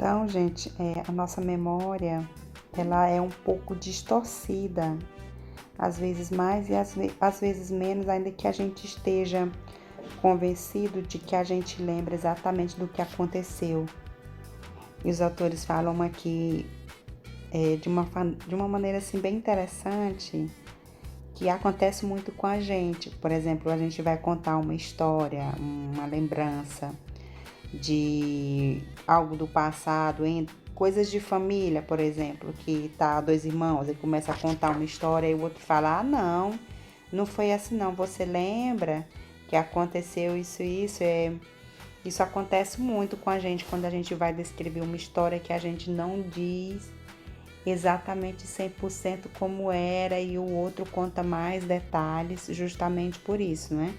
Então, gente, a nossa memória, ela é um pouco distorcida, às vezes mais e às vezes menos, ainda que a gente esteja convencido de que a gente lembra exatamente do que aconteceu. E os autores falam aqui de uma maneira assim bem interessante, que acontece muito com a gente. Por exemplo, a gente vai contar uma história, uma lembrança de algo do passado, em coisas de família, por exemplo, que tá dois irmãos e começa a contar uma história e o outro fala: "Ah, não foi assim não, você lembra que aconteceu isso?" Isso acontece muito com a gente quando a gente vai descrever uma história que a gente não diz exatamente 100% como era e o outro conta mais detalhes justamente por isso, né?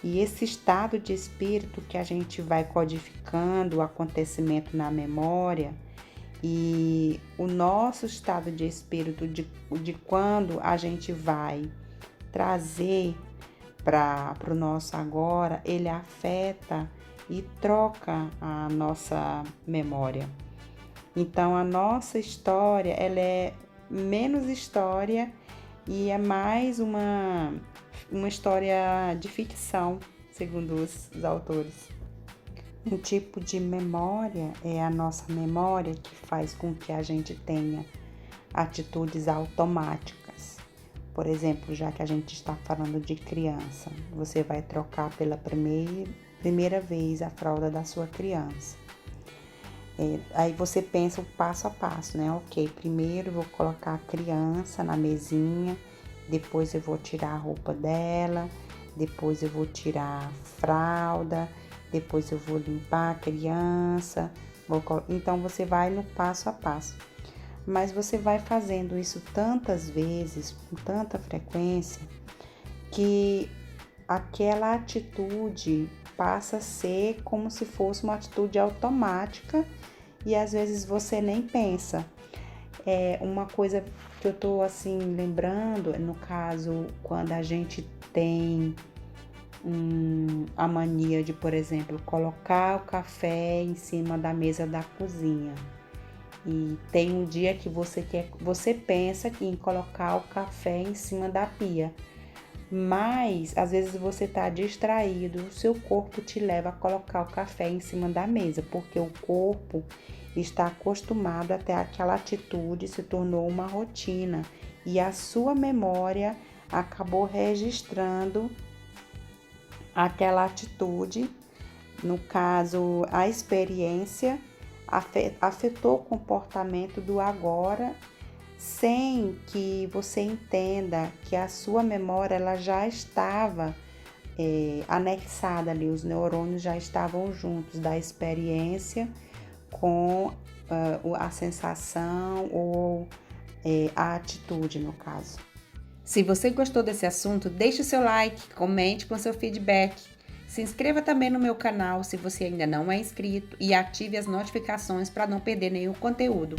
E esse estado de espírito que a gente vai codificando o acontecimento na memória e o nosso estado de espírito de quando a gente vai trazer para o nosso agora, ele afeta e troca a nossa memória. Então, a nossa história, ela é menos história e é mais uma história de ficção, segundo os autores. Um tipo de memória é a nossa memória que faz com que a gente tenha atitudes automáticas. Por exemplo, já que a gente está falando de criança, você vai trocar pela primeira vez a fralda da sua criança. Aí você pensa o passo a passo, né? Ok, primeiro eu vou colocar a criança na mesinha, depois eu vou tirar a roupa dela, depois eu vou tirar a fralda, depois eu vou limpar a criança. Então você vai no passo a passo. Mas você vai fazendo isso tantas vezes, com tanta frequência, que aquela atitude passa a ser como se fosse uma atitude automática e às vezes você nem pensa. Uma coisa que eu tô assim lembrando, no caso, quando a gente tem a mania de, por exemplo, colocar o café em cima da mesa da cozinha. E tem um dia que você pensa em colocar o café em cima da pia. Mas, às vezes você está distraído, o seu corpo te leva a colocar o café em cima da mesa, porque o corpo está acostumado até aquela atitude, se tornou uma rotina e a sua memória acabou registrando aquela atitude. No caso, a experiência afetou o comportamento do agora, sem que você entenda que a sua memória ela já estava anexada ali, os neurônios já estavam juntos da experiência com a sensação ou a atitude, no caso. Se você gostou desse assunto, deixe o seu like, comente com seu feedback. Se inscreva também no meu canal se você ainda não é inscrito e ative as notificações para não perder nenhum conteúdo.